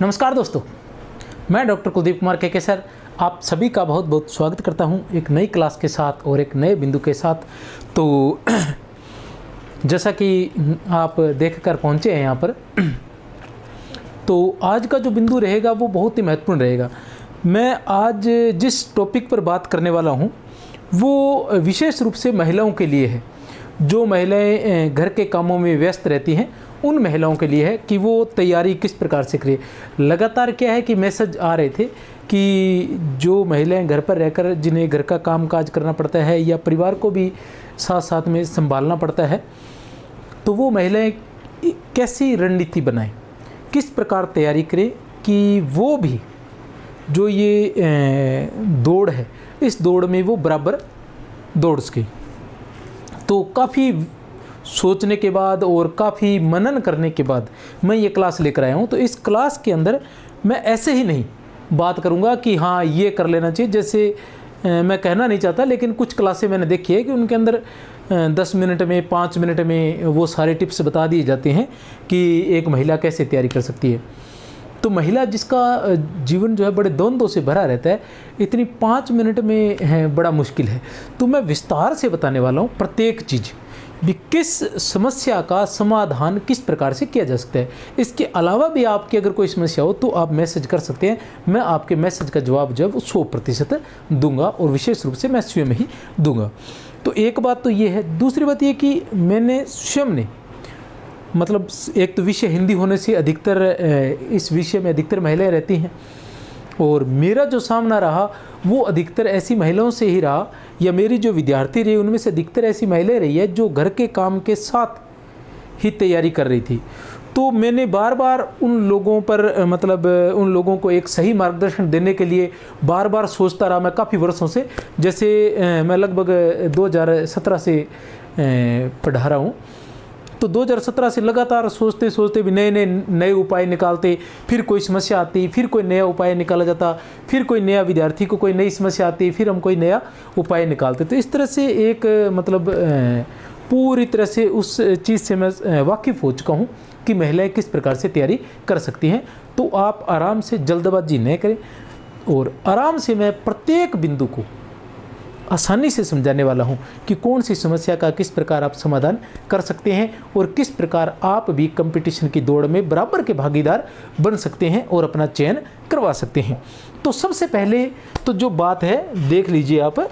नमस्कार दोस्तों, मैं डॉक्टर कुलदीप कुमार के सर आप सभी का बहुत बहुत स्वागत करता हूं एक नई क्लास के साथ और एक नए बिंदु के साथ। तो जैसा कि आप देखकर पहुंचे हैं यहाँ पर, तो आज का जो बिंदु रहेगा वो बहुत ही महत्वपूर्ण रहेगा। मैं आज जिस टॉपिक पर बात करने वाला हूँ वो विशेष रूप से महिलाओं के लिए है। जो महिलाएं घर के कामों में व्यस्त रहती हैं उन महिलाओं के लिए है कि वो तैयारी किस प्रकार से करें। लगातार क्या है कि मैसेज आ रहे थे कि जो महिलाएं घर पर रहकर जिन्हें घर का काम काज करना पड़ता है या परिवार को भी साथ साथ में संभालना पड़ता है, तो वो महिलाएं कैसी रणनीति बनाएं, किस प्रकार तैयारी करें कि वो भी जो ये दौड़ है इस दौड़ में वो बराबर दौड़ सके। तो काफ़ी सोचने के बाद और काफ़ी मनन करने के बाद मैं ये क्लास लेकर आया हूँ। तो इस क्लास के अंदर मैं ऐसे ही नहीं बात करूँगा कि हाँ ये कर लेना चाहिए, जैसे मैं कहना नहीं चाहता, लेकिन कुछ क्लासें मैंने देखी है कि उनके अंदर 10 मिनट में 5 मिनट में वो सारे टिप्स बता दिए जाते हैं कि एक महिला कैसे तैयारी कर सकती है। तो महिला जिसका जीवन जो है बड़े द्वंद्वों से भरा रहता है, इतनी 5 मिनट में है बड़ा मुश्किल है। तो मैं विस्तार से बताने वाला हूँ प्रत्येक चीज़ भी, किस समस्या का समाधान किस प्रकार से किया जा सकता है। इसके अलावा भी आपकी अगर कोई समस्या हो तो आप मैसेज कर सकते हैं, मैं आपके मैसेज का जवाब जब 100% दूंगा और विशेष रूप से मैं स्वयं ही दूंगा। तो एक बात तो ये है। दूसरी बात ये कि मैंने स्वयं ने मतलब एक तो विषय हिंदी होने से अधिकतर इस विषय में अधिकतर महिलाएं रहती हैं और मेरा जो सामना रहा वो अधिकतर ऐसी महिलाओं से ही रहा, या मेरी जो विद्यार्थी रही उनमें से अधिकतर ऐसी महिलाएं रही है जो घर के काम के साथ ही तैयारी कर रही थी। तो मैंने बार बार उन लोगों पर मतलब उन लोगों को एक सही मार्गदर्शन देने के लिए बार बार सोचता रहा मैं काफ़ी वर्षों से। जैसे मैं लगभग 2017 से पढ़ा रहा हूँ, तो 2017 से लगातार सोचते सोचते भी नए उपाय निकालते, फिर कोई समस्या आती, फिर कोई नया उपाय निकाला जाता, फिर कोई नया विद्यार्थी को कोई नई समस्या आती, फिर हम कोई नया उपाय निकालते। तो इस तरह से एक मतलब पूरी तरह से उस चीज़ से मैं वाकिफ़ हो चुका हूँ कि महिलाएं किस प्रकार से तैयारी कर सकती हैं। तो आप आराम से जल्दबाजी न करें और आराम से मैं प्रत्येक बिंदु को आसानी से समझाने वाला हूं कि कौन सी समस्या का किस प्रकार आप समाधान कर सकते हैं और किस प्रकार आप भी कंपटीशन की दौड़ में बराबर के भागीदार बन सकते हैं और अपना चयन करवा सकते हैं। तो सबसे पहले तो जो बात है देख लीजिए आप।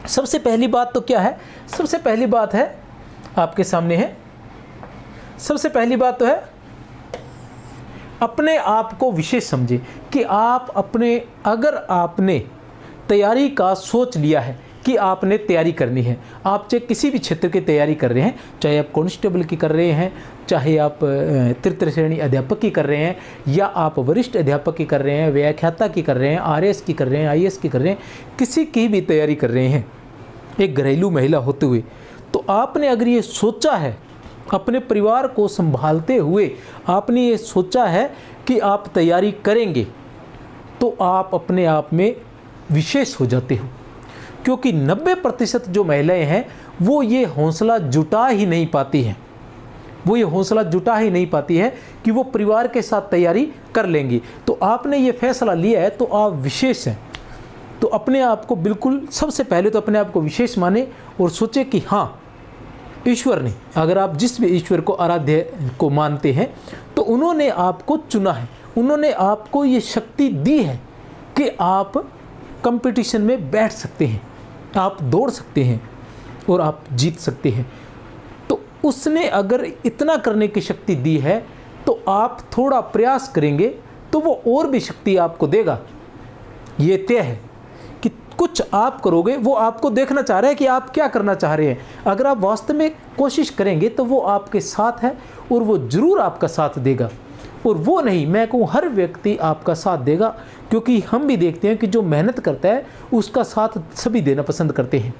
सबसे पहली बात तो क्या है? सबसे पहली बात है आपके सामने है। सबसे पहली बात तो है अपने आप को विशेष समझे कि आप अपने अगर आपने तैयारी का सोच लिया है कि आपने तैयारी करनी है, आप चाहे किसी भी क्षेत्र की तैयारी कर रहे हैं, चाहे आप कांस्टेबल की कर रहे हैं, चाहे आप तृतीय श्रेणी अध्यापक की कर रहे हैं, या आप वरिष्ठ अध्यापक की कर रहे हैं, व्याख्याता की कर रहे हैं, आरएएस की कर रहे हैं, आईएएस की कर रहे हैं, किसी की भी तैयारी कर रहे हैं एक घरेलू महिला होते हुए, तो आपने अगर ये सोचा है अपने परिवार को संभालते हुए आपने ये सोचा है कि आप तैयारी करेंगे, तो आप अपने आप में विशेष हो जाते हो। क्योंकि 90% जो महिलाएं हैं वो ये हौसला जुटा ही नहीं पाती हैं, वो ये हौसला जुटा ही नहीं पाती है कि वो परिवार के साथ तैयारी कर लेंगी। तो आपने ये फैसला लिया है तो आप विशेष हैं। तो अपने आप को बिल्कुल सबसे पहले तो अपने आप को विशेष माने और सोचे कि हाँ ईश्वर ने, अगर आप जिस भी ईश्वर को आराध्य को मानते हैं, तो उन्होंने आपको चुना है, उन्होंने आपको ये शक्ति दी है कि आप कंपटीशन में बैठ सकते हैं, आप दौड़ सकते हैं और आप जीत सकते हैं। तो उसने अगर इतना करने की शक्ति दी है तो आप थोड़ा प्रयास करेंगे तो वो और भी शक्ति आपको देगा। ये तय है कि कुछ आप करोगे, वो आपको देखना चाह रहा है कि आप क्या करना चाह रहे हैं। अगर आप वास्तव में कोशिश करेंगे तो वो आपके साथ है और वो ज़रूर आपका साथ देगा। और वो नहीं, मैं कहूँ हर व्यक्ति आपका साथ देगा, क्योंकि हम भी देखते हैं कि जो मेहनत करता है उसका साथ सभी देना पसंद करते हैं।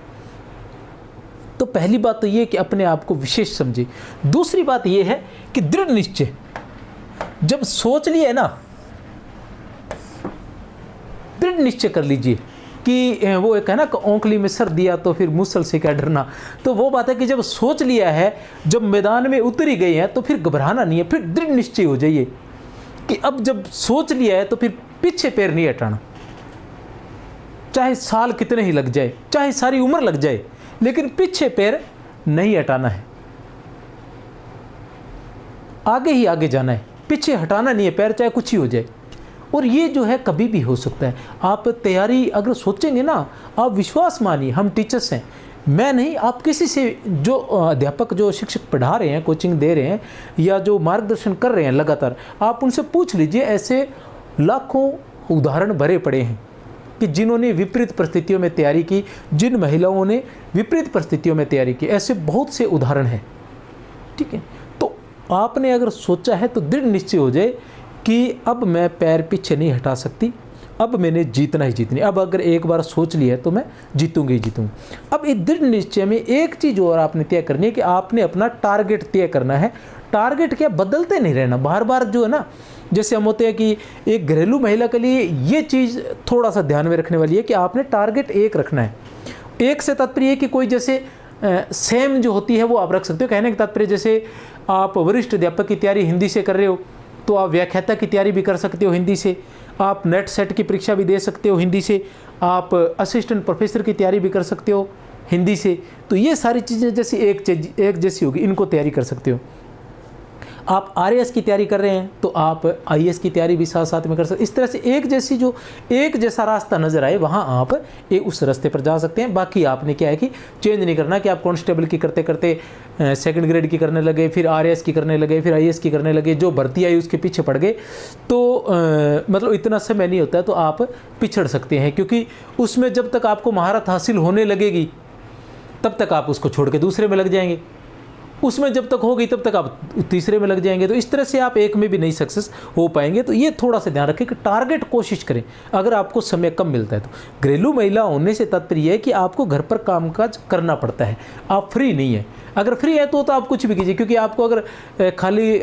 तो पहली बात तो ये कि अपने आप को विशेष समझे। दूसरी बात ये है कि दृढ़ निश्चय, जब सोच लिए ना, दृढ़ निश्चय कर लीजिए कि वो एक है ना, औंकली में सर दिया तो फिर मुसल से क्या डरना। तो वो बात है कि जब सोच लिया है, जब मैदान में उतरी गई है, तो फिर घबराना नहीं है, फिर दृढ़ निश्चय हो जाइए कि अब जब सोच लिया है तो फिर पीछे पैर नहीं हटाना, चाहे साल कितने ही लग जाए, चाहे सारी उम्र लग जाए, लेकिन पीछे पैर नहीं हटाना है, आगे ही आगे जाना है, पीछे हटाना नहीं है पैर, चाहे कुछ ही हो जाए। और ये जो है कभी भी हो सकता है। आप तैयारी अगर सोचेंगे ना, आप विश्वास मानिए, हम टीचर्स हैं, मैं नहीं, आप किसी से, जो अध्यापक, जो शिक्षक पढ़ा रहे हैं, कोचिंग दे रहे हैं या जो मार्गदर्शन कर रहे हैं लगातार, आप उनसे पूछ लीजिए, ऐसे लाखों उदाहरण भरे पड़े हैं कि जिन्होंने विपरीत परिस्थितियों में तैयारी की, जिन महिलाओं ने विपरीत परिस्थितियों में तैयारी की, ऐसे बहुत से उदाहरण हैं। ठीक है, तो आपने अगर सोचा है तो दृढ़ निश्चय हो जाए कि अब मैं पैर पीछे नहीं हटा सकती, अब मैंने जीतना ही जीतनी, अब अगर एक बार सोच लिया है तो मैं जीतूंगी ही जीतूंगी। अब इस दृढ़ निश्चय में एक चीज़ और आपने तय करनी है कि आपने अपना टारगेट तय करना है। टारगेट क्या, बदलते नहीं रहना बार बार, जो है ना, जैसे हम होते हैं कि एक घरेलू महिला के लिए ये चीज़ थोड़ा सा ध्यान में रखने वाली है कि आपने टारगेट एक रखना है। एक से तात्पर्य है कि कोई जैसे सेम जो होती है वो आप रख सकते हो। कहने का तात्पर्य, जैसे आप वरिष्ठ अध्यापक की तैयारी हिंदी से कर रहे हो तो आप व्याख्याता की तैयारी भी कर सकते हो हिंदी से, आप नेट सेट की परीक्षा भी दे सकते हो हिंदी से, आप असिस्टेंट प्रोफेसर की तैयारी भी कर सकते हो हिंदी से। तो ये सारी चीज़ें जैसी एक जैसी होगी, इनको तैयारी कर सकते हो। आप आरएएस की तैयारी कर रहे हैं तो आप आईएएस की तैयारी भी साथ साथ में कर सकते हैं। इस तरह से एक जैसी, जो एक जैसा रास्ता नज़र आए वहाँ आप उस रास्ते पर जा सकते हैं। बाकी आपने क्या है कि चेंज नहीं करना कि आप कांस्टेबल की करते करते सेकंड ग्रेड की करने लगे, फिर आरएएस की करने लगे, फिर आईएएस की करने लगे, जो भर्ती आई उसके पीछे पड़ गए, तो मतलब इतना समय नहीं होता है, तो आप पिछड़ सकते हैं। क्योंकि उसमें जब तक आपको महारत हासिल होने लगेगी तब तक आप उसको छोड़ के दूसरे में लग जाएंगे, उसमें जब तक होगी तब तक आप तीसरे में लग जाएंगे। तो इस तरह से आप एक में भी नहीं सक्सेस हो पाएंगे। तो ये थोड़ा सा ध्यान रखें कि टारगेट कोशिश करें अगर आपको समय कम मिलता है तो। घरेलू महिला होने से तात्पर्य है कि आपको घर पर कामकाज करना पड़ता है, आप फ्री नहीं है। अगर फ्री है तो आप कुछ भी कीजिए, क्योंकि आपको अगर खाली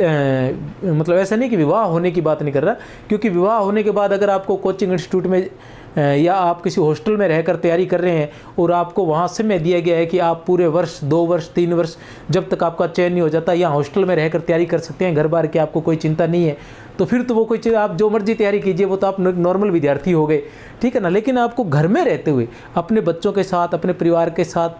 मतलब ऐसा नहीं कि विवाह होने की बात नहीं कर रहा, क्योंकि विवाह होने के बाद अगर आपको कोचिंग इंस्टीट्यूट में या आप किसी हॉस्टल में रहकर तैयारी कर रहे हैं और आपको वहाँ समय दिया गया है कि आप पूरे वर्ष, 2 वर्ष, 3 वर्ष, जब तक आपका चयन नहीं हो जाता, या हॉस्टल में रहकर तैयारी कर सकते हैं, घर बार की आपको कोई चिंता नहीं है, तो फिर तो वो कोई चीज़, आप जो मर्जी तैयारी कीजिए, वो तो आप नॉर्मल विद्यार्थी हो गए, ठीक है ना। लेकिन आपको घर में रहते हुए अपने बच्चों के साथ, अपने परिवार के साथ,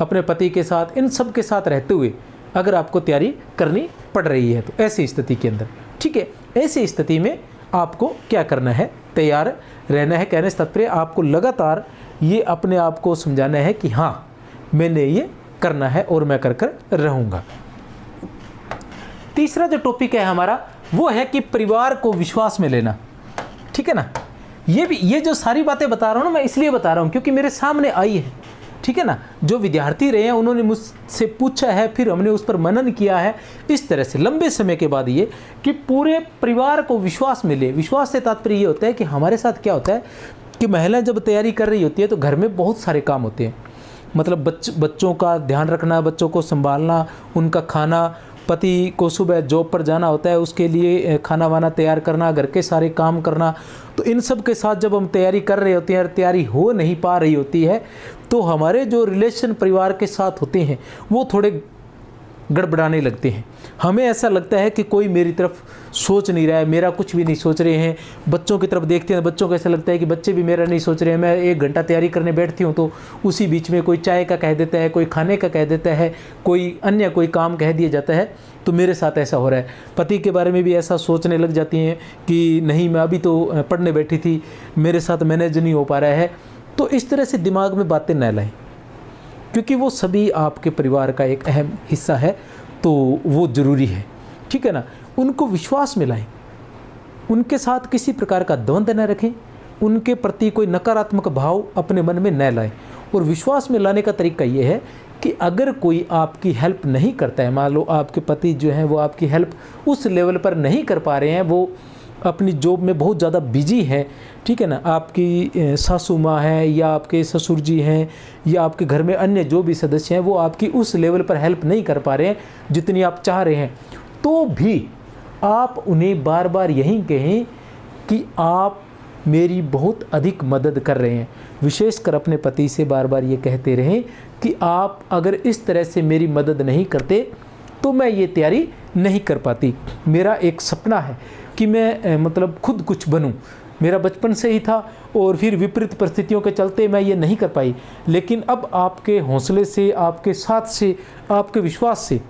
अपने पति के साथ, इन सब के साथ रहते हुए अगर आपको तैयारी करनी पड़ रही है तो ऐसी स्थिति के अंदर, ठीक है, ऐसी स्थिति में आपको क्या करना है, तैयार रहना है। कहने से तात्पर्य आपको लगातार ये अपने आप को समझाना है कि हाँ, मैंने ये करना है और मैं कर कर रहूँगा। तीसरा जो टॉपिक है हमारा वो है कि परिवार को विश्वास में लेना, ठीक है ना। ये जो सारी बातें बता रहा हूँ ना, मैं इसलिए बता रहा हूँ क्योंकि मेरे सामने आई है, ठीक है ना। जो विद्यार्थी रहे हैं उन्होंने मुझसे पूछा है, फिर हमने उस पर मनन किया है। इस तरह से लंबे समय के बाद ये कि पूरे परिवार को विश्वास मिले। विश्वास से तात्पर्य ये होता है कि हमारे साथ क्या होता है कि महिला जब तैयारी कर रही होती है तो घर में बहुत सारे काम होते हैं, मतलब बच्चों का ध्यान रखना, बच्चों को संभालना, उनका खाना, पति को सुबह जॉब पर जाना होता है, उसके लिए खाना वाना तैयार करना, घर के सारे काम करना। तो इन सब के साथ जब हम तैयारी कर रहे होते हैं और तैयारी हो नहीं पा रही होती है तो हमारे जो रिलेशन परिवार के साथ होते हैं वो थोड़े गड़बड़ाने लगते हैं। हमें ऐसा लगता है कि कोई मेरी तरफ सोच नहीं रहा है, मेरा कुछ भी नहीं सोच रहे हैं। बच्चों की तरफ देखते हैं, बच्चों को ऐसा लगता है कि बच्चे भी मेरा नहीं सोच रहे हैं। मैं 1 घंटा तैयारी करने बैठती हूँ तो उसी बीच में कोई चाय का कह देता है, कोई खाने का कह देता है, कोई अन्य कोई काम कह दिया जाता है। तो मेरे साथ ऐसा हो रहा है। पति के बारे में भी ऐसा सोचने लग जाती हैं कि नहीं, मैं अभी तो पढ़ने बैठी थी, मेरे साथ मैनेज नहीं हो पा रहा है। तो इस तरह से दिमाग में बातें न लाएं, क्योंकि वो सभी आपके परिवार का एक अहम हिस्सा है, तो वो ज़रूरी है, ठीक है ना। उनको विश्वास में लाएं, उनके साथ किसी प्रकार का द्वंद्व न रखें, उनके प्रति कोई नकारात्मक भाव अपने मन में न लाएं। और विश्वास में लाने का तरीका ये है कि अगर कोई आपकी हेल्प नहीं करता है, मान लो आपके पति जो हैं वो आपकी हेल्प उस लेवल पर नहीं कर पा रहे हैं, वो अपनी जॉब में बहुत ज़्यादा बिजी है, ठीक है ना। आपकी सासू माँ है या आपके ससुर जी हैं या आपके घर में अन्य जो भी सदस्य हैं वो आपकी उस लेवल पर हेल्प नहीं कर पा रहे हैं जितनी आप चाह रहे हैं, तो भी आप उन्हें बार बार यही कहें कि आप मेरी बहुत अधिक मदद कर रहे हैं। विशेषकर अपने पति से बार बार ये कहते रहें कि आप अगर इस तरह से मेरी मदद नहीं करते तो मैं ये तैयारी नहीं कर पाती। मेरा एक सपना है कि मैं मतलब खुद कुछ बनूं, मेरा बचपन से ही था और फिर विपरीत परिस्थितियों के चलते मैं ये नहीं कर पाई। लेकिन अब आपके हौसले से, आपके साथ से, आपके विश्वास से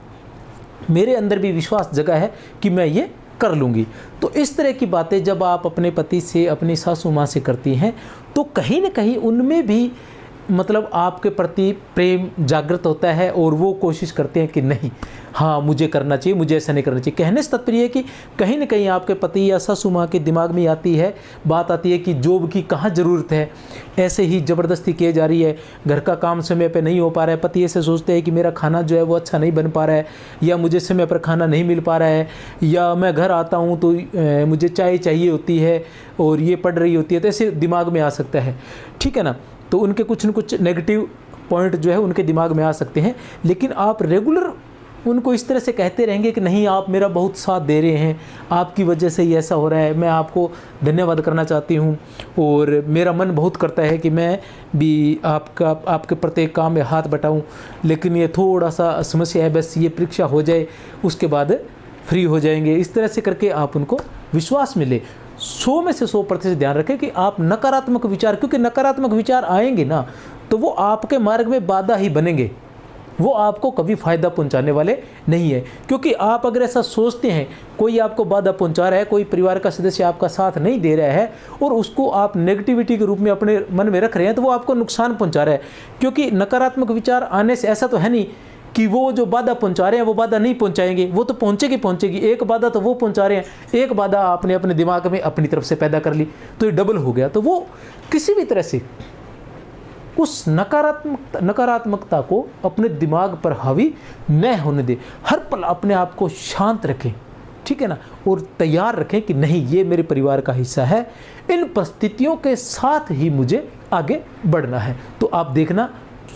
मेरे अंदर भी विश्वास जगा है कि मैं ये कर लूँगी। तो इस तरह की बातें जब आप अपने पति से, अपनी सासू माँ से करती हैं तो कहीं ना कहीं उनमें भी मतलब आपके प्रति प्रेम जागृत होता है और वो कोशिश करते हैं कि नहीं, हाँ मुझे करना चाहिए, मुझे ऐसा नहीं करना चाहिए। कहने से तात्पर्य है कि कहीं ना कहीं आपके पति या सासू माँ के दिमाग में बात आती है कि जॉब की कहाँ ज़रूरत है, ऐसे ही ज़बरदस्ती की जा रही है, घर का काम समय पे नहीं हो पा रहा है। पति ऐसे सोचते हैं कि मेरा खाना जो है वो अच्छा नहीं बन पा रहा है, या मुझे समय पर खाना नहीं मिल पा रहा है, या मैं घर आता हूँ तो मुझे चाय चाहिए होती है और ये पड़ रही होती है। तो ऐसे दिमाग में आ सकता है, ठीक है ना। तो उनके कुछ न कुछ नेगेटिव पॉइंट जो है उनके दिमाग में आ सकते हैं। लेकिन आप रेगुलर उनको इस तरह से कहते रहेंगे कि नहीं, आप मेरा बहुत साथ दे रहे हैं, आपकी वजह से ही ऐसा हो रहा है, मैं आपको धन्यवाद करना चाहती हूँ और मेरा मन बहुत करता है कि मैं भी आपके प्रत्येक काम में हाथ बटाऊँ, लेकिन ये थोड़ा सा समस्या है, बस ये परीक्षा हो जाए उसके बाद फ्री हो जाएंगे। इस तरह से करके आप उनको विश्वास मिले। 100 में से 100% ध्यान रखें कि आप नकारात्मक विचार, क्योंकि नकारात्मक विचार आएंगे ना तो वो आपके मार्ग में बाधा ही बनेंगे, वो आपको कभी फ़ायदा पहुंचाने वाले नहीं है। क्योंकि आप अगर ऐसा सोचते हैं कोई आपको बाधा पहुंचा रहा है, कोई परिवार का सदस्य आपका साथ नहीं दे रहा है और उसको आप नेगेटिविटी के रूप में अपने मन में रख रहे हैं, तो वो आपको नुकसान पहुँचा रहा है। क्योंकि नकारात्मक विचार आने से ऐसा तो है नहीं कि वो जो बाधा पहुंचा रहे हैं वो बाधा नहीं पहुंचाएंगे, वो तो पहुंचेगी। एक बाधा तो वो पहुंचा रहे हैं, एक बाधा आपने अपने दिमाग में अपनी तरफ से पैदा कर ली, तो ये डबल हो गया। तो वो किसी भी तरह से उस नकारात्मकता को अपने दिमाग पर हावी न होने दे। हर पल अपने आप को शांत रखें, ठीक है ना, और तैयार रखें कि नहीं, ये मेरे परिवार का हिस्सा है, इन परिस्थितियों के साथ ही मुझे आगे बढ़ना है। तो आप देखना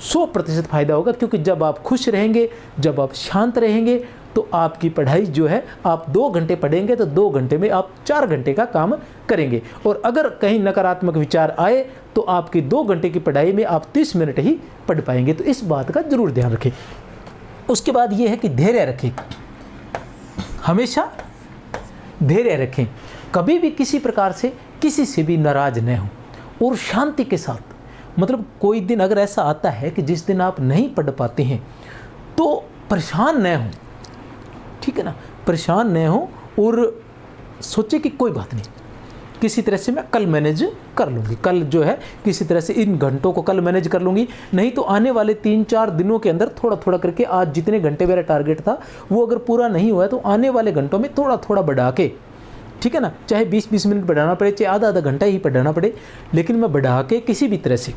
100% फ़ायदा होगा। क्योंकि जब आप खुश रहेंगे, जब आप शांत रहेंगे, तो आपकी पढ़ाई जो है, आप 2 घंटे पढ़ेंगे तो 2 घंटे में आप 4 घंटे का काम करेंगे। और अगर कहीं नकारात्मक विचार आए तो आपकी 2 घंटे की पढ़ाई में आप 30 मिनट ही पढ़ पाएंगे। तो इस बात का ज़रूर ध्यान रखें। उसके बाद ये है कि धैर्य रखें, हमेशा धैर्य रखें, कभी भी किसी प्रकार से किसी से भी नाराज़ न हो और शांति के साथ। मतलब कोई दिन अगर ऐसा आता है कि जिस दिन आप नहीं पढ़ पाते हैं तो परेशान न हो, ठीक है ना, परेशान न हो और सोचे कि कोई बात नहीं, किसी तरह से मैं कल मैनेज कर लूँगी, कल जो है किसी तरह से इन घंटों को कल मैनेज कर लूँगी। नहीं तो आने वाले 3-4 दिनों के अंदर थोड़ा थोड़ा करके, आज जितने घंटे मेरा टारगेट था वो अगर पूरा नहीं हुआ है तो आने वाले घंटों में थोड़ा थोड़ा बढ़ा के, ठीक है ना, चाहे 20-20 मिनट बढ़ाना पड़े, चाहे आधा घंटा ही बढ़ाना पड़े, लेकिन मैं बढ़ा के किसी भी तरह से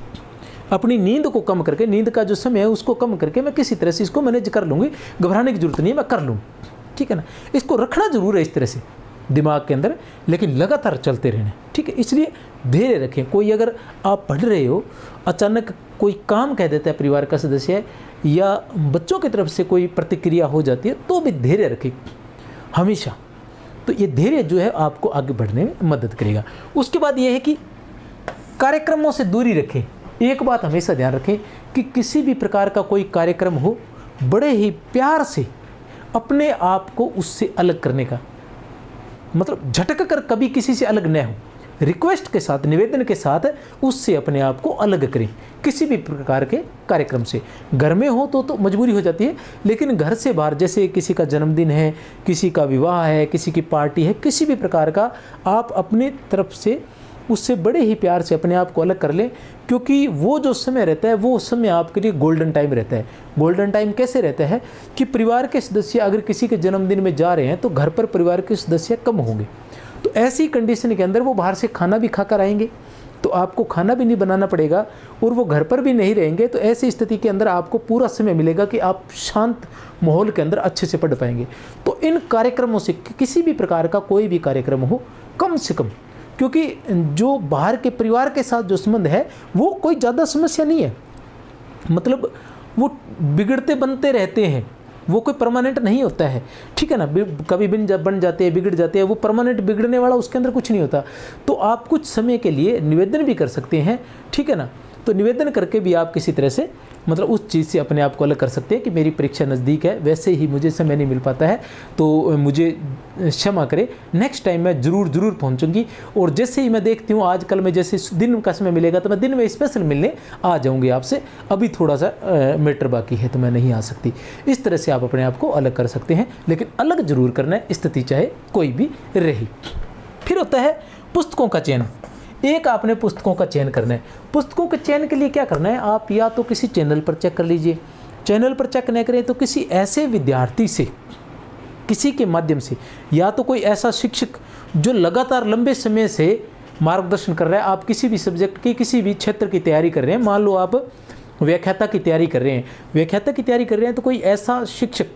अपनी नींद को कम करके, नींद का जो समय है उसको कम करके मैं किसी तरह से इसको मैनेज कर लूँगी। घबराने की जरूरत नहीं है, मैं कर लूँ, ठीक है ना। इसको रखना जरूर है इस तरह से दिमाग के अंदर, लेकिन लगातार चलते रहना, ठीक है। इसलिए धैर्य रखें। कोई अगर आप पढ़ रहे हो, अचानक कोई काम कह देता है परिवार का सदस्य या बच्चों की तरफ से कोई प्रतिक्रिया हो जाती है, तो भी धैर्य रखें हमेशा। तो ये धैर्य जो है आपको आगे बढ़ने में मदद करेगा। उसके बाद ये है कि कार्यक्रमों से दूरी रखें। एक बात हमेशा ध्यान रखें कि किसी भी प्रकार का कोई कार्यक्रम हो, बड़े ही प्यार से अपने आप को उससे अलग करने का, मतलब झटक कर कभी किसी से अलग न हो, रिक्वेस्ट के साथ, निवेदन के साथ उससे अपने आप को अलग करें किसी भी प्रकार के कार्यक्रम से। घर में हो तो मजबूरी हो जाती है, लेकिन घर से बाहर, जैसे किसी का जन्मदिन है, किसी का विवाह है, किसी की पार्टी है, किसी भी प्रकार का, आप अपनी तरफ से उससे बड़े ही प्यार से अपने आप को अलग कर लें। क्योंकि वो जो समय रहता है वो समय आपके लिए गोल्डन टाइम रहता है। गोल्डन टाइम कैसे रहता है कि परिवार के सदस्य अगर किसी के जन्मदिन में जा रहे हैं तो घर पर परिवार के सदस्य कम होंगे, तो ऐसी कंडीशन के अंदर वो बाहर से खाना भी खाकर आएंगे, तो आपको खाना भी नहीं बनाना पड़ेगा और वो घर पर भी नहीं रहेंगे। तो ऐसी स्थिति के अंदर आपको पूरा समय मिलेगा कि आप शांत माहौल के अंदर अच्छे से पढ़ पाएंगे। तो इन कार्यक्रमों से, किसी भी प्रकार का कोई भी कार्यक्रम हो, कम से कम, क्योंकि जो बाहर के परिवार के साथ जो संबंध है वो कोई ज़्यादा समस्या नहीं है, मतलब वो बिगड़ते बनते रहते हैं, वो कोई परमानेंट नहीं होता है, ठीक है ना। कभी बन जाते हैं, बिगड़ जाते हैं, वो परमानेंट बिगड़ने वाला उसके अंदर कुछ नहीं होता। तो आप कुछ समय के लिए निवेदन भी कर सकते हैं, ठीक है ना। तो निवेदन करके भी आप किसी तरह से मतलब उस चीज़ से अपने आप को अलग कर सकते हैं कि मेरी परीक्षा नज़दीक है, वैसे ही मुझे समय नहीं मिल पाता है, तो मुझे क्षमा करें, नेक्स्ट टाइम मैं ज़रूर पहुंचूंगी। और जैसे ही मैं देखती हूँ आजकल में जैसे दिन का समय मिलेगा तो मैं दिन में स्पेशल मिलने आ जाऊँगी आपसे, अभी थोड़ा सा मैटर बाकी है तो मैं नहीं आ सकती। इस तरह से आप अपने आप को अलग कर सकते हैं, लेकिन अलग ज़रूर करना है, स्थिति चाहे कोई भी रही। फिर होता है पुस्तकों का चयन। एक आपने पुस्तकों का चयन करना है। पुस्तकों के चयन के लिए क्या करना है, आप या तो किसी चैनल पर चेक कर लीजिए, चैनल पर चेक नहीं करें तो किसी ऐसे विद्यार्थी से, किसी के माध्यम से, या तो कोई ऐसा शिक्षक जो लगातार लंबे समय से मार्गदर्शन कर रहा है। आप किसी भी सब्जेक्ट की, किसी भी क्षेत्र की तैयारी कर रहे हैं, मान लो आप व्याख्याता की तैयारी कर रहे हैं, व्याख्याता की तैयारी कर रहे हैं, तो कोई ऐसा शिक्षक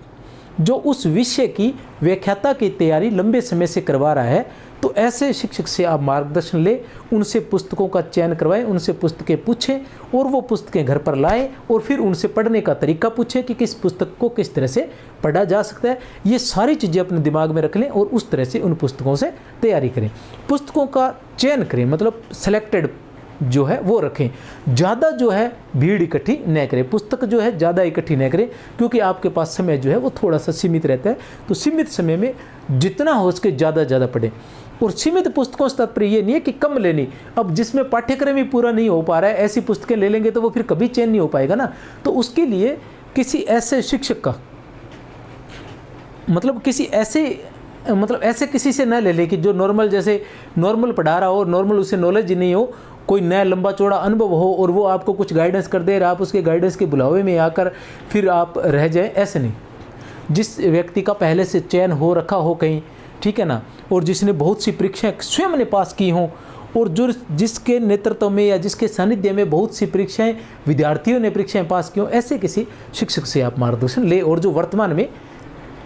जो उस विषय की व्याख्याता की तैयारी लंबे समय से करवा रहा है, तो ऐसे शिक्षक से आप मार्गदर्शन लें, उनसे पुस्तकों का चयन करवाएं, उनसे पुस्तकें पूछें और वो पुस्तकें घर पर लाएं और फिर उनसे पढ़ने का तरीका पूछें कि किस पुस्तक को किस तरह से पढ़ा जा सकता है। ये सारी चीज़ें अपने दिमाग में रख लें और उस तरह से उन पुस्तकों से तैयारी करें। पुस्तकों का चयन करें, मतलब सेलेक्टेड जो है वो रखें, ज़्यादा जो है भीड़ इकट्ठी न करें, पुस्तक जो है ज़्यादा इकट्ठी न करें, क्योंकि आपके पास समय जो है वो थोड़ा सा सीमित रहता है। तो सीमित समय में जितना हो सके ज़्यादा पढ़ें। और सीमित पुस्तकों से तात्पर्य ये नहीं है कि कम लेनी, अब जिसमें पाठ्यक्रम ही पूरा नहीं हो पा रहा है ऐसी पुस्तकें ले लेंगे तो वो फिर कभी चयन नहीं हो पाएगा ना। तो उसके लिए किसी ऐसे शिक्षक का, मतलब ऐसे किसी से न ले ले कि जो नॉर्मल, जैसे नॉर्मल पढ़ा रहा हो और नॉर्मल उसे नॉलेज ही नहीं हो, कोई नया लंबा चौड़ा अनुभव हो और वो आपको कुछ गाइडेंस कर दे, आप उसके गाइडेंस के बुलावे में आकर फिर आप रह जाएं, ऐसे नहीं। जिस व्यक्ति का पहले से चयन हो रखा हो कहीं, ठीक है ना, और जिसने बहुत सी परीक्षाएं स्वयं ने पास की हों और जो जिसके नेतृत्व में या जिसके सानिध्य में बहुत सी परीक्षाएं विद्यार्थियों ने परीक्षाएं पास की हों, ऐसे किसी शिक्षक से आप मार्गदर्शन ले, और जो वर्तमान में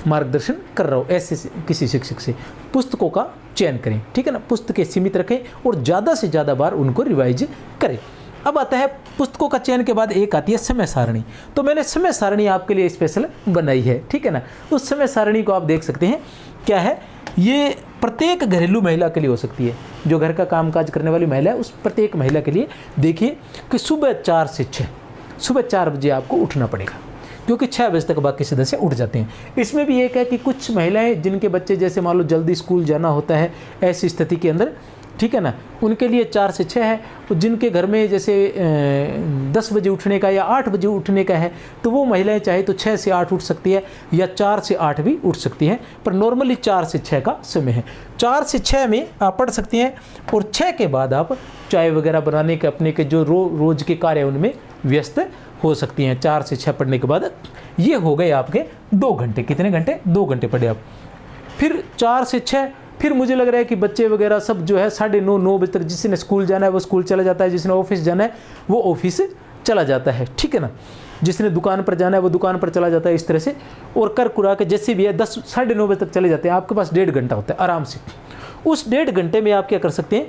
मार्गदर्शन कर रहा हो ऐसे किसी शिक्षक से पुस्तकों का चयन करें, ठीक है ना। पुस्तकें सीमित रखें और ज़्यादा से ज़्यादा बार उनको रिवाइज करें। अब आता है पुस्तकों का चयन के बाद एक आती है समय सारणी। तो मैंने समय सारणी आपके लिए स्पेशल बनाई है, ठीक है ना। उस समय सारणी को आप देख सकते हैं क्या है, ये प्रत्येक घरेलू महिला के लिए हो सकती है, जो घर का कामकाज करने वाली महिला है उस प्रत्येक महिला के लिए। देखिए कि सुबह 4 से 6, सुबह 4 बजे आपको उठना पड़ेगा, क्योंकि 6 बजे तक बाकी सदस्य उठ जाते हैं। इसमें भी एक है कि कुछ महिलाएं जिनके बच्चे जैसे मान लो जल्दी स्कूल जाना होता है, ऐसी स्थिति के अंदर, ठीक है ना, उनके लिए 4 से 6 है। और जिनके घर में जैसे 10 बजे उठने का या 8 बजे उठने का है, तो वो महिलाएं चाहे तो 6 से 8 उठ सकती है या 4 से 8 भी उठ सकती हैं, पर नॉर्मली 4 से 6 का समय है। 4 से 6 में आप पढ़ सकती हैं और 6 के बाद आप चाय वगैरह बनाने के अपने के जो रोज़ के कार्य उनमें व्यस्त हो सकती हैं। 4 से 6 पढ़ने के बाद ये हो गए आपके 2 घंटे। कितने घंटे? 2 घंटे पढ़े आप। फिर 4 से 6 फिर मुझे लग रहा है कि बच्चे वगैरह सब जो है 9:30 बजे तक, जिसने स्कूल जाना है वो स्कूल चला जाता है, जिसने ऑफिस जाना है वो ऑफिस चला जाता है, ठीक है ना, जिसने दुकान पर जाना है वो दुकान पर चला जाता है, इस तरह से। और कर कुरा के जैसे भी है 10-9:30 बजे तक चले जाते हैं। आपके पास 1.5 घंटा होता है आराम से। उस 1.5 घंटे में आप क्या कर सकते हैं,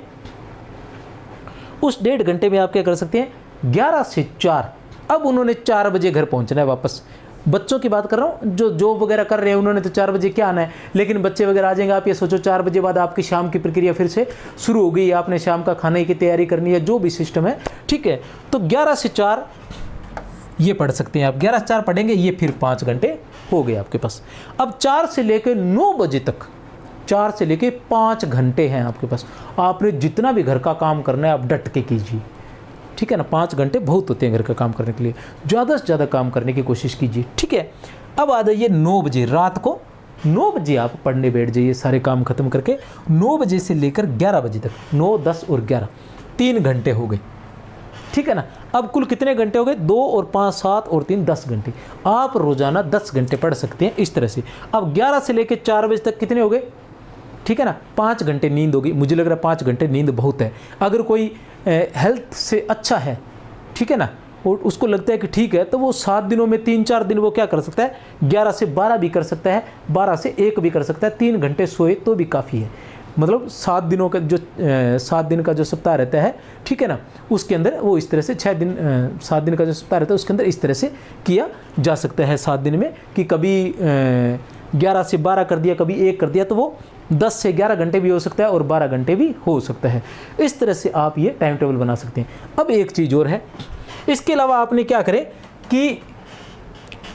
उस 1.5 घंटे में आप क्या कर सकते हैं, 11 से 4, अब उन्होंने 4 बजे घर पहुंचना है वापस। बच्चों की बात कर रहा हूँ, जो जॉब वगैरह कर रहे हैं उन्होंने तो 4 बजे क्या आना है, लेकिन बच्चे वगैरह आ जाएंगे। आप ये सोचो 4 बजे बाद आपकी शाम की प्रक्रिया फिर से शुरू हो गई, आपने शाम का खाने की तैयारी करनी है, जो भी सिस्टम है, ठीक है। तो 11 से 4 ये पढ़ सकते हैं आप, 11 से 4 पढ़ेंगे, ये फिर 5 घंटे हो गए आपके पास। अब 4 से लेकर 9 बजे तक, 4 से लेकर 5 घंटे हैं आपके पास। आपने जितना भी घर का काम करना है आप डट के कीजिए, ठीक है ना। 5 घंटे बहुत होते हैं घर का काम करने के लिए, ज़्यादा से ज़्यादा काम करने की कोशिश कीजिए, ठीक है। अब आ जाइए 9 बजे, रात को 9 बजे आप पढ़ने बैठ जाइए, सारे काम खत्म करके 9 बजे से लेकर 11 बजे तक, 9, 10 और 11, 3 घंटे हो गए, ठीक है ना। अब कुल कितने घंटे हो गए, 2 और 5, 7 और 3, 10 घंटे। आप रोज़ाना 10 घंटे पढ़ सकते हैं इस तरह से। अब 11 से लेकर 4 बजे तक कितने हो गए, ठीक है ना, 5 घंटे नींद होगी। मुझे लग रहा है 5 घंटे नींद बहुत है। अगर कोई हेल्थ से अच्छा है, ठीक है ना, और उसको लगता है कि ठीक है, तो वो 7 दिनों में 3-4 दिन वो क्या कर सकता है, 11 से 12 भी कर सकता है, 12 से 1 भी कर सकता है। 3 घंटे सोए तो भी काफ़ी है। मतलब 7 दिनों का जो 7 दिन का जो सप्ताह रहता है, ठीक है ना, उसके अंदर वो इस तरह से 7 दिन का जो सप्ताह रहता है उसके अंदर इस तरह से किया जा सकता है 7 दिन में, कि कभी 11 से 12 कर दिया, कभी 1 कर दिया, तो वो 10 से 11 घंटे भी हो सकता है और 12 घंटे भी हो सकता है। इस तरह से आप ये टाइम टेबल बना सकते हैं। अब एक चीज़ और है, इसके अलावा आपने क्या करें, कि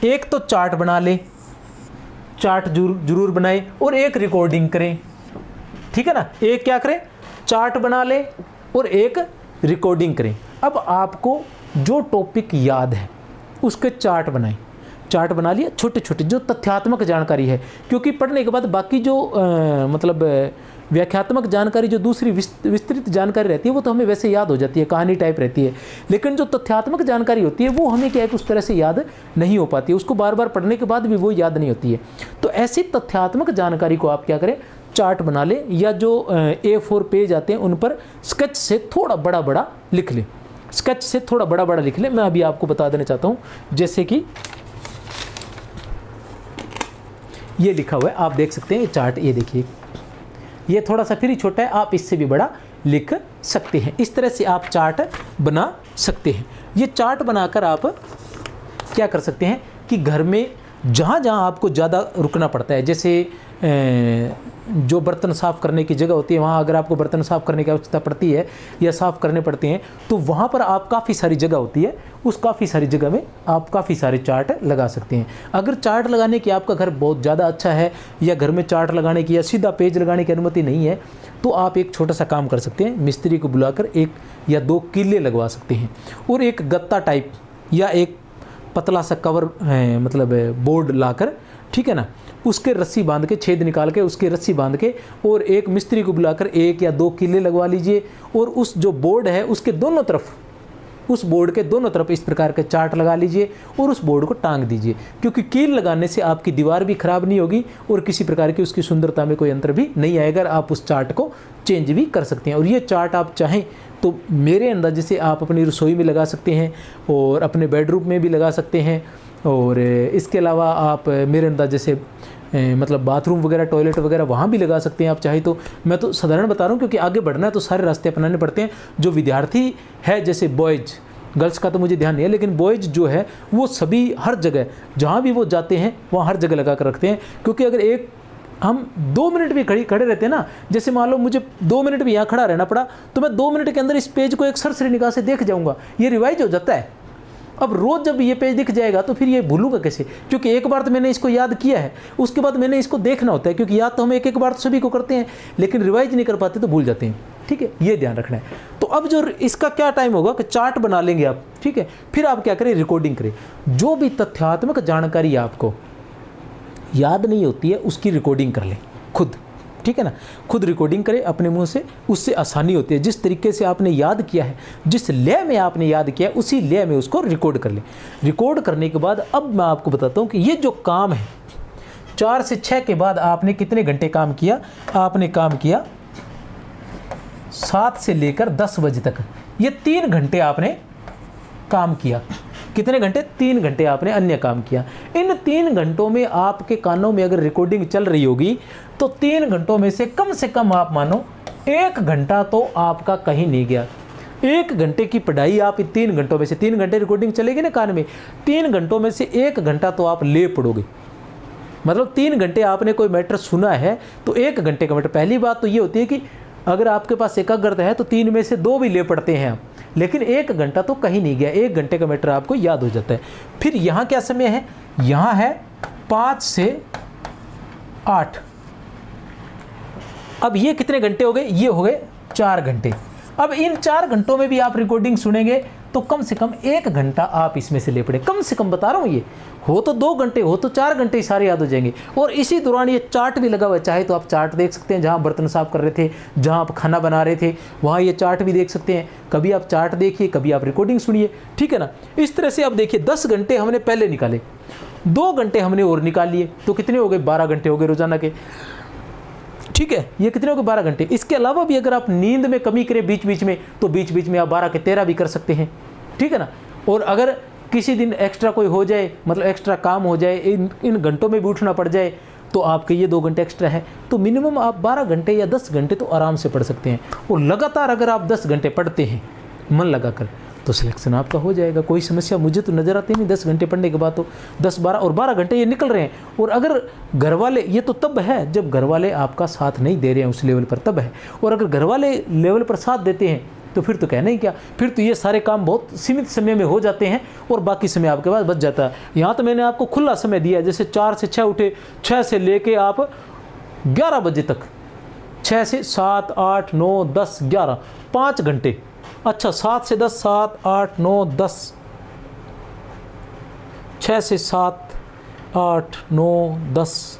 एक तो चार्ट बना ले, चार्ट जरूर बनाए, और एक रिकॉर्डिंग करें, ठीक है ना। एक क्या करें, चार्ट बना ले और एक रिकॉर्डिंग करें। अब आपको जो टॉपिक याद है उसके चार्ट बनाएं, चार्ट बना लिया छोटे छोटे, जो तथ्यात्मक जानकारी है, क्योंकि पढ़ने के बाद बाकी जो मतलब व्याख्यात्मक जानकारी, जो दूसरी विस्तृत जानकारी रहती है वो तो हमें वैसे याद हो जाती है, कहानी टाइप रहती है, लेकिन जो तथ्यात्मक जानकारी होती है वो हमें क्या है कि उस तरह से याद नहीं हो पाती है, उसको बार बार पढ़ने के बाद भी वो याद नहीं होती है। तो ऐसी तथ्यात्मक जानकारी को आप क्या करें, चार्ट बना लें, या जो A4 पेज आते हैं उन पर स्केच से थोड़ा बड़ा बड़ा लिख लें, स्केच से थोड़ा बड़ा बड़ा लिख लें। मैं अभी आपको बता देना चाहता हूँ, जैसे कि ये लिखा हुआ है, आप देख सकते हैं ये चार्ट, ये देखिए, ये थोड़ा सा फिर ही छोटा है, आप इससे भी बड़ा लिख सकते हैं। इस तरह से आप चार्ट बना सकते हैं। ये चार्ट बनाकर आप क्या कर सकते हैं कि घर में जहाँ जहाँ आपको ज़्यादा रुकना पड़ता है, जैसे जो बर्तन साफ़ करने की जगह होती है, वहाँ अगर आपको बर्तन साफ़ करने की आवश्यकता पड़ती है या साफ़ करने पड़ते हैं, तो वहाँ पर आप काफ़ी सारी जगह होती है, उस काफ़ी सारी जगह में आप काफ़ी सारे चार्ट लगा सकते हैं। अगर चार्ट लगाने की आपका घर बहुत ज़्यादा अच्छा है, या घर में चार्ट लगाने की या सीधा पेज लगाने की अनुमति नहीं है, तो आप एक छोटा सा काम कर सकते हैं, मिस्त्री को बुलाकर 1 या 2 किले लगवा सकते हैं, और एक गत्ता टाइप या एक पतला सा कवर मतलब बोर्ड लाकर, ठीक है ना, उसके रस्सी बांध के, छेद निकाल के उसके रस्सी बांध के, और एक मिस्त्री को बुलाकर 1 या 2 किले लगवा लीजिए, और उस जो बोर्ड है उसके दोनों तरफ, उस बोर्ड के दोनों तरफ इस प्रकार के चार्ट लगा लीजिए और उस बोर्ड को टांग दीजिए, क्योंकि कील लगाने से आपकी दीवार भी खराब नहीं होगी और किसी प्रकार की उसकी सुंदरता में कोई अंतर भी नहीं आएगा। आप उस चार्ट को चेंज भी कर सकते हैं, और ये चार्ट आप चाहें तो मेरे अंदाजे से आप अपनी रसोई में लगा सकते हैं और अपने बेडरूम में भी लगा सकते हैं, और इसके अलावा आप मेरे अंदाजे से मतलब बाथरूम वगैरह, टॉयलेट वगैरह वहाँ भी लगा सकते हैं आप चाहे तो। मैं तो साधारण बता रहा हूँ, क्योंकि आगे बढ़ना है तो सारे रास्ते अपनाने पड़ते हैं। जो विद्यार्थी है, जैसे बॉयज़, गर्ल्स का तो मुझे ध्यान नहीं है, लेकिन बॉयज़ जो है वो सभी हर जगह जहाँ भी वो जाते हैं वहाँ हर जगह लगा कर रखते हैं, क्योंकि अगर एक हम 2 मिनट भी खड़े रहते हैं ना, जैसे मान लो मुझे 2 मिनट भी यहाँ खड़ा रहना पड़ा, तो मैं 2 मिनट के अंदर इस पेज को एक सरसरी निगाह से देख जाऊँगा, ये रिवाइज हो जाता है। अब रोज़ जब ये पेज दिख जाएगा तो फिर ये भूलूंगा कैसे, क्योंकि एक बार तो मैंने इसको याद किया है, उसके बाद मैंने इसको देखना होता है, क्योंकि याद तो हम एक बार तो सभी को करते हैं, लेकिन रिवाइज नहीं कर पाते तो भूल जाते हैं, ठीक है, ये ध्यान रखना है। तो अब जो इसका क्या टाइम होगा कि चार्ट बना लेंगे आप, ठीक है, फिर आप क्या करें, रिकॉर्डिंग करें। जो भी तथ्यात्मक जानकारी आपको याद नहीं होती है उसकी रिकॉर्डिंग कर लें खुद, ठीक है ना, खुद रिकॉर्डिंग करें अपने मुंह से, उससे आसानी होती है। जिस तरीके से आपने याद किया है, जिस लय में आपने याद किया है, उसी लय में उसको रिकॉर्ड कर लें। रिकॉर्ड करने के बाद अब मैं आपको बताता हूँ कि ये जो काम है 4 से 6 के बाद आपने कितने घंटे काम किया। आपने काम किया 7 से लेकर 10 बजे तक, ये 3 घंटे आपने काम किया। कितने घंटे? 3 घंटे आपने अन्य काम किया। इन 3 घंटों में आपके कानों में अगर रिकॉर्डिंग चल रही होगी तो 3 घंटों में से कम आप मानो 1 घंटा तो आपका कहीं नहीं गया। 1 घंटे की पढ़ाई आप 3 घंटों में से, 3 घंटे रिकॉर्डिंग चलेगी ना कान में, 3 घंटों में से 1 घंटा तो आप ले पढ़ोगे। मतलब 3 घंटे आपने कोई मैटर सुना है तो 1 घंटे का मैटर। पहली बात तो ये होती है कि अगर आपके पास एकाग्रता है तो 3 में से 2 भी ले पढ़ते हैं आप, लेकिन 1 घंटा तो कहीं नहीं गया, 1 घंटे का मैटर आपको याद हो जाता है। फिर यहाँ क्या समय है? यहाँ है 5 से 8। अब ये कितने घंटे हो गए? ये हो गए 4 घंटे। अब इन 4 घंटों में भी आप रिकॉर्डिंग सुनेंगे तो कम से कम 1 घंटा आप इसमें से ले पड़े। कम से कम बता रहा हूँ, ये हो तो 2 घंटे, हो तो 4 घंटे ही सारे याद हो जाएंगे। और इसी दौरान ये चार्ट भी लगा हुआ है, चाहे तो आप चार्ट देख सकते हैं, जहाँ बर्तन साफ कर रहे थे, जहाँ आप खाना बना रहे थे, वहाँ ये चार्ट भी देख सकते हैं। कभी आप चार्ट देखिए, कभी आप रिकॉर्डिंग सुनिए, ठीक है ना। इस तरह से अब देखिए 10 घंटे हमने पहले निकाले, 2 घंटे हमने और निकाल लिए, तो कितने हो गए? 12 घंटे हो गए रोजाना के, ठीक है। ये कितने हो गए? 12 घंटे। इसके अलावा भी अगर आप नींद में कमी करें बीच बीच में, तो बीच बीच में आप 12 के 13 भी कर सकते हैं, ठीक है ना। और अगर किसी दिन एक्स्ट्रा कोई हो जाए, मतलब एक्स्ट्रा काम हो जाए, इन घंटों में भी उठना पड़ जाए, तो आपके ये 2 घंटे एक्स्ट्रा है, तो मिनिमम आप 12 घंटे या 10 घंटे तो आराम से पढ़ सकते हैं। और लगातार अगर आप 10 घंटे पढ़ते हैं मन लगाकर, तो सिलेक्शन आपका हो जाएगा। कोई समस्या मुझे तो नज़र आती नहीं। 10 घंटे पढ़ने के बाद तो 10, 12 और 12 घंटे ये निकल रहे हैं। और अगर घर वाले, ये तो तब है जब घर वाले आपका साथ नहीं दे रहे हैं उस लेवल पर, तब है। और अगर घर वाले लेवल पर साथ देते हैं तो फिर तो कहना ही क्या, फिर तो ये सारे काम बहुत सीमित समय में हो जाते हैं और बाकी समय आपके पास बच जाता है। यहाँ तो मैंने आपको खुला समय दिया है, जैसे 4 से 6 उठे, 6 से लेके आप 11 बजे तक, 6 से 7, 8, 9, 10, 11, 5 घंटे। अच्छा 7 से 10, 7, 8, 9, 10, 6 से 7, 8, 9, 10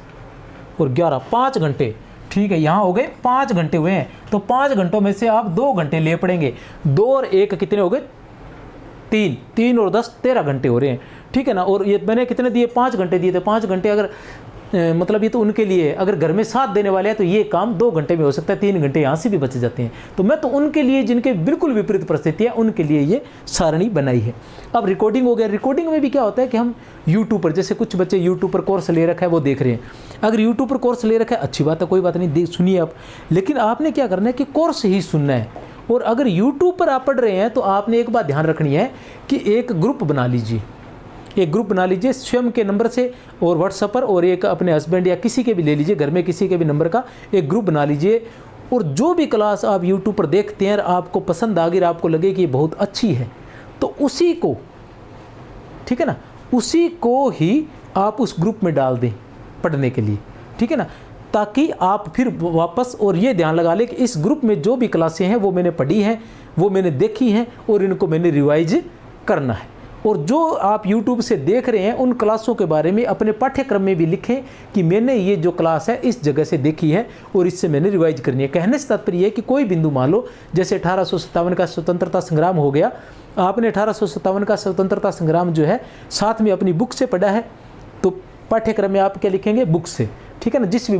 और 11, 5 घंटे। ठीक है, यहाँ हो गए 5 घंटे हुए हैं। तो 5 घंटों में से आप 2 घंटे ले पड़ेंगे। 2 और 1 कितने हो गए? 3, 3 और 10 13 घंटे हो रहे हैं। ठीक है ना। और ये मैंने कितने दिए? 5 घंटे दिए थे। 5 घंटे अगर मतलब ये तो उनके लिए, अगर घर में साथ देने वाले हैं तो ये काम 2 घंटे में हो सकता है, 3 घंटे यहाँ से भी बच जाते हैं। तो मैं तो उनके लिए, जिनके बिल्कुल विपरीत परिस्थिति है, उनके लिए ये सारणी बनाई है। अब रिकॉर्डिंग हो गया। रिकॉर्डिंग में भी क्या होता है कि हम यूट्यूब पर, जैसे कुछ बच्चे यूट्यूब पर कोर्स ले रखा है वो देख रहे हैं। अगर यूट्यूब पर कोर्स ले रखा है अच्छी बात है, कोई बात नहीं, सुनिए आप। लेकिन आपने क्या करना है कि कोर्स ही सुनना है। और अगर यूट्यूब पर आप पढ़ रहे हैं तो आपने एक बात ध्यान रखनी है कि एक ग्रुप बना लीजिए। एक ग्रुप बना लीजिए स्वयं के नंबर से और व्हाट्सएप पर, और एक अपने हस्बैंड या किसी के भी ले लीजिए, घर में किसी के भी नंबर का एक ग्रुप बना लीजिए। और जो भी क्लास आप यूट्यूब पर देखते हैं आपको पसंद आ गई, आपको लगे कि ये बहुत अच्छी है, तो उसी को, ठीक है ना, उसी को ही आप उस ग्रुप में डाल दें पढ़ने के लिए। ठीक है ना, ताकि आप फिर वापस और ये ध्यान लगा लें कि इस ग्रुप में जो भी क्लासें हैं वो मैंने पढ़ी हैं, वो मैंने देखी हैं और इनको मैंने रिवाइज करना है। और जो आप YouTube से देख रहे हैं उन क्लासों के बारे में अपने पाठ्यक्रम में भी लिखें कि मैंने ये जो क्लास है इस जगह से देखी है और इससे मैंने रिवाइज करनी है। कहने से तात्पर्य है कि कोई बिंदु मान लो, जैसे 1857 का स्वतंत्रता संग्राम हो गया, आपने 1857 का स्वतंत्रता संग्राम जो है साथ में अपनी बुक से पढ़ा है, तो पाठ्यक्रम में आप क्या लिखेंगे? बुक से। ठीक है ना, जिस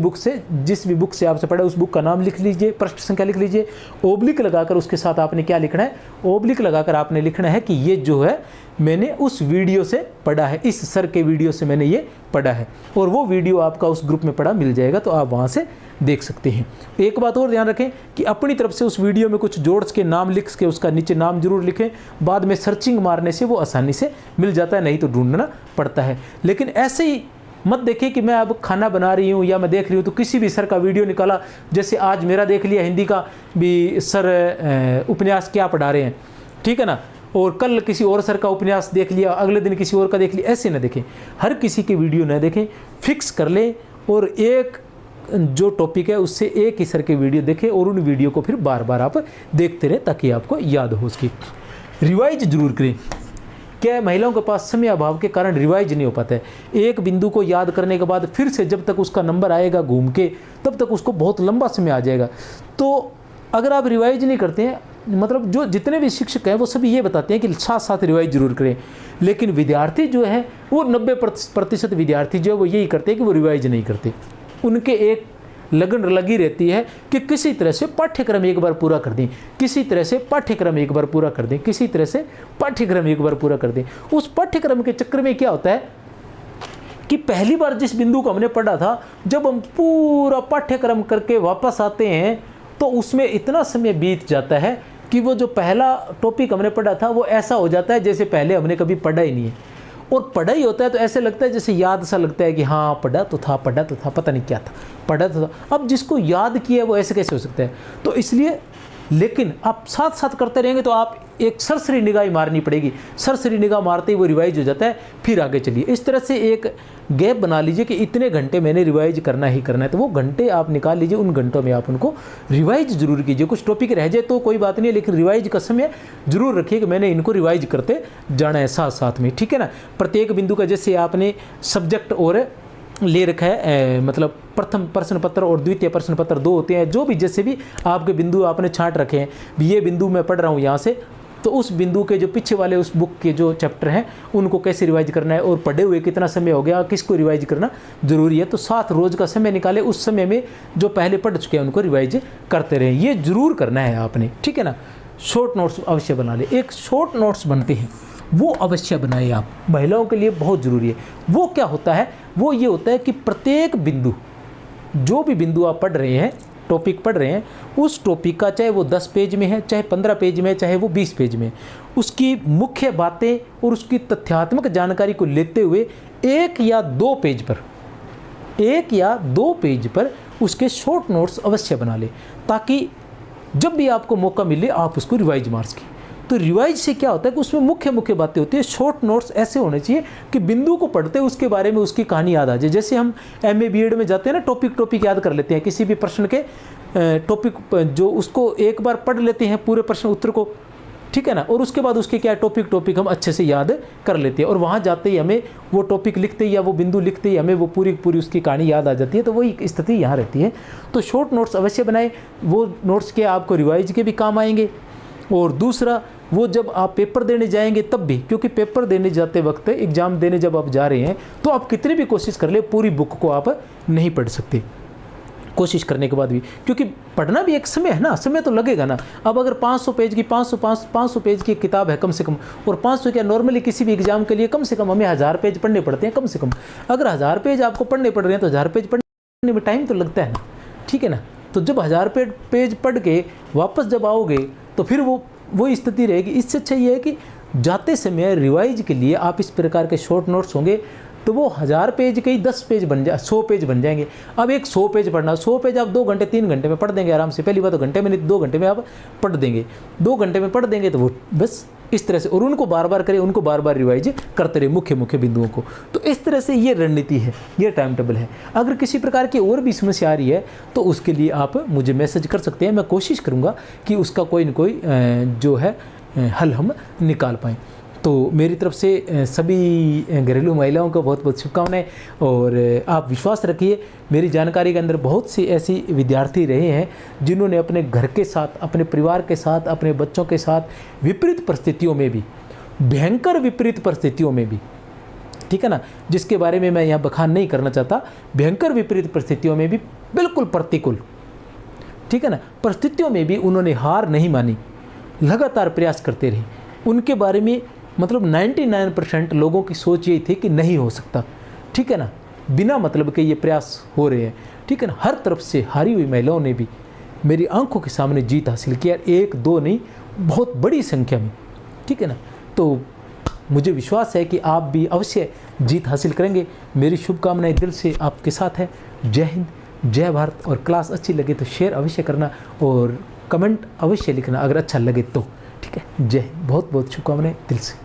भी बुक से आपसे पढ़ा उस बुक का नाम लिख लीजिए, पृष्ठ संख्या लिख लीजिए, ओब्लिक लगाकर उसके साथ आपने क्या लिखना है? ओब्लिक लगाकर आपने लिखना है कि ये जो है मैंने उस वीडियो से पढ़ा है, इस सर के वीडियो से मैंने ये पढ़ा है। और वो वीडियो आपका उस ग्रुप में पढ़ा मिल जाएगा, तो आप वहाँ से देख सकते हैं। एक बात और ध्यान रखें कि अपनी तरफ से उस वीडियो में कुछ जोड्स के नाम लिख के उसका नीचे नाम जरूर लिखें। बाद में सर्चिंग मारने से वो आसानी से मिल जाता है, नहीं तो ढूंढना पड़ता है। लेकिन ऐसे ही मत देखिए कि मैं अब खाना बना रही हूँ या मैं देख रही हूँ तो किसी भी सर का वीडियो निकाला, जैसे आज मेरा देख लिया हिंदी का भी सर उपन्यास क्या पढ़ा रहे हैं, ठीक है ना, और कल किसी और सर का उपन्यास देख लिया, अगले दिन किसी और का देख लिया। ऐसे ना देखें, हर किसी के वीडियो ना देखें, फिक्स कर लें और एक जो टॉपिक है उससे एक ही सर के वीडियो देखें और उन वीडियो को फिर बार बार आप देखते रहें ताकि आपको याद हो। उसकी रिवाइज जरूर करें। क्या महिलाओं के पास समय अभाव के कारण रिवाइज नहीं हो पाता है। एक बिंदु को याद करने के बाद फिर से जब तक उसका नंबर आएगा घूम के, तब तक उसको बहुत लंबा समय आ जाएगा। तो अगर आप रिवाइज नहीं करते हैं, मतलब जो जितने भी शिक्षक हैं वो सभी ये बताते हैं कि साथ साथ रिवाइज जरूर करें, लेकिन विद्यार्थी जो है वो 90% विद्यार्थी जो है वो यही करते हैं कि वो रिवाइज नहीं करते। उनके एक लगन लगी रहती है कि किसी तरह से पाठ्यक्रम एक बार पूरा कर दें, किसी तरह से पाठ्यक्रम एक बार पूरा कर दें, किसी तरह से पाठ्यक्रम एक बार पूरा कर दें। उस पाठ्यक्रम के चक्कर में क्या होता है कि पहली बार जिस बिंदु को हमने पढ़ा था, जब हम पूरा पाठ्यक्रम करके वापस आते हैं तो उसमें इतना समय बीत जाता है कि वो जो पहला टॉपिक हमने पढ़ा था वो ऐसा हो जाता है जैसे पहले हमने कभी पढ़ा ही नहीं है। और पढ़ा ही होता है तो ऐसे लगता है जैसे याद सा लगता है कि हाँ पढ़ा तो था, पता नहीं क्या था, पढ़ा तो था। अब जिसको याद किया वो ऐसे कैसे हो सकता है? तो इसलिए, लेकिन आप साथ साथ करते रहेंगे तो आप एक सरसरी निगाह मारनी पड़ेगी। सरसरी निगाह मारते ही वो रिवाइज हो जाता है, फिर आगे चलिए। इस तरह से एक गैप बना लीजिए कि इतने घंटे मैंने रिवाइज करना ही करना है, तो वो घंटे आप निकाल लीजिए, उन घंटों में आप उनको रिवाइज जरूर कीजिए। कुछ टॉपिक रह जाए तो कोई बात नहीं है, लेकिन रिवाइज का समय जरूर रखिए कि मैंने इनको रिवाइज करते जाना है साथ साथ में, ठीक है ना। प्रत्येक बिंदु का जैसे आपने सब्जेक्ट और ले रखा है, मतलब प्रथम प्रश्न पत्र और द्वितीय प्रश्न पत्र 2 होते हैं, जो भी जैसे भी आपके बिंदु आपने छांट रखे हैं, ये बिंदु मैं पढ़ रहा हूँ यहाँ से, तो उस बिंदु के जो पीछे वाले उस बुक के जो चैप्टर हैं उनको कैसे रिवाइज करना है और पढ़े हुए कितना समय हो गया, किसको रिवाइज करना जरूरी है। तो 7 रोज़ का समय निकाले, उस समय में जो पहले पढ़ चुके हैं उनको रिवाइज करते रहें, ये जरूर करना है आपने, ठीक है ना। शॉर्ट नोट्स अवश्य बना ले। एक शॉर्ट नोट्स बनते हैं वो अवश्य बनाए आप, महिलाओं के लिए बहुत ज़रूरी है। वो क्या होता है? वो ये होता है कि प्रत्येक बिंदु, जो भी बिंदु आप पढ़ रहे हैं, टॉपिक पढ़ रहे हैं, उस टॉपिक का चाहे वो 10 पेज में है, चाहे 15 पेज में है, चाहे वो 20 पेज में है, उसकी मुख्य बातें और उसकी तथ्यात्मक जानकारी को लेते हुए 1 या 2 पेज पर उसके शॉर्ट नोट्स अवश्य बना ले, ताकि जब भी आपको मौका मिले आप उसको रिवाइज मार सकें। तो रिवाइज से क्या होता है कि उसमें मुख्य मुख्य बातें होती है। शॉर्ट नोट्स ऐसे होने चाहिए कि बिंदु को पढ़ते उसके बारे में उसकी कहानी याद आ जाए। जैसे हम MA BEd में जाते हैं ना, टॉपिक याद कर लेते हैं किसी भी प्रश्न के टॉपिक जो उसको एक बार पढ़ लेते हैं पूरे प्रश्न उत्तर को, ठीक है ना, और उसके बाद उसके क्या टॉपिक हम अच्छे से याद कर लेते हैं और वहाँ जाते ही हमें वो टॉपिक लिखते ही या वो बिंदु लिखते ही हमें वो पूरी उसकी कहानी याद आ जाती है। तो वही स्थिति यहाँ रहती है। तो शॉर्ट नोट्स अवश्य बनाएं, वो नोट्स के आपको रिवाइज के भी काम आएंगे। और दूसरा, वो जब आप पेपर देने जाएंगे तब भी, क्योंकि पेपर देने जाते वक्त, एग्ज़ाम देने जब आप जा रहे हैं तो आप कितनी भी कोशिश कर ले पूरी बुक को आप नहीं पढ़ सकते कोशिश करने के बाद भी, क्योंकि पढ़ना भी एक समय है ना, समय तो लगेगा ना। अब अगर 500 पेज की 500 पेज की किताब है कम से कम, और 500 क्या नॉर्मली किसी भी एग्जाम के लिए कम से कम हमें 1000 पेज पढ़ने पड़ते हैं कम से कम। अगर 1000 पेज आपको पढ़ने पड़ रहे हैं तो 1000 पेज पढ़ने में टाइम तो लगता है ना, ठीक है ना। तो जब 1000 पेज पढ़ के वापस जब आओगे तो फिर वो स्थिति रहेगी। इससे अच्छा ये है कि जाते समय रिवाइज के लिए आप इस प्रकार के शॉर्ट नोट्स होंगे तो वो 1000 पेज के ही 10 पेज बन जाए, 100 पेज बन जाएंगे। अब एक 100 पेज पढ़ना, 100 पेज आप 2 घंटे 3 घंटे में पढ़ देंगे आराम से। पहली बात तो घंटे में नहीं, 2 घंटे में आप पढ़ देंगे। 2 घंटे में पढ़ देंगे तो वो बस इस तरह से, और उनको बार बार करें, उनको बार बार रिवाइज करते रहे मुख्य बिंदुओं को। तो इस तरह से ये रणनीति है, ये टाइम टेबल है। अगर किसी प्रकार की और भी समस्या आ रही है तो उसके लिए आप मुझे मैसेज कर सकते हैं। मैं कोशिश करूँगा कि उसका कोई न कोई जो है हल हम निकाल पाएँ। तो मेरी तरफ से सभी घरेलू महिलाओं को बहुत बहुत शुभकामनाएं। और आप विश्वास रखिए, मेरी जानकारी के अंदर बहुत सी ऐसी विद्यार्थी रहे हैं जिन्होंने अपने घर के साथ, अपने परिवार के साथ, अपने बच्चों के साथ विपरीत परिस्थितियों में भी, भयंकर विपरीत परिस्थितियों में भी, ठीक है ना, जिसके बारे में मैं यहाँ बखान नहीं करना चाहता, भयंकर विपरीत परिस्थितियों में भी, बिल्कुल प्रतिकूल, ठीक है ना, परिस्थितियों में भी उन्होंने हार नहीं मानी, लगातार प्रयास करते रहे। उनके बारे में मतलब 99% लोगों की सोच यही थी कि नहीं हो सकता, ठीक है ना, बिना मतलब के ये प्रयास हो रहे हैं, ठीक है ना। हर तरफ से हारी हुई महिलाओं ने भी मेरी आंखों के सामने जीत हासिल किया, 1-2 नहीं, बहुत बड़ी संख्या में, ठीक है ना। तो मुझे विश्वास है कि आप भी अवश्य जीत हासिल करेंगे। मेरी शुभकामनाएं दिल से आपके साथ है। जय हिंद, जय भारत। और क्लास अच्छी लगे तो शेयर अवश्य करना और कमेंट अवश्य लिखना अगर अच्छा लगे तो, ठीक है। जय हिंद, बहुत बहुत शुभकामनाएं दिल से।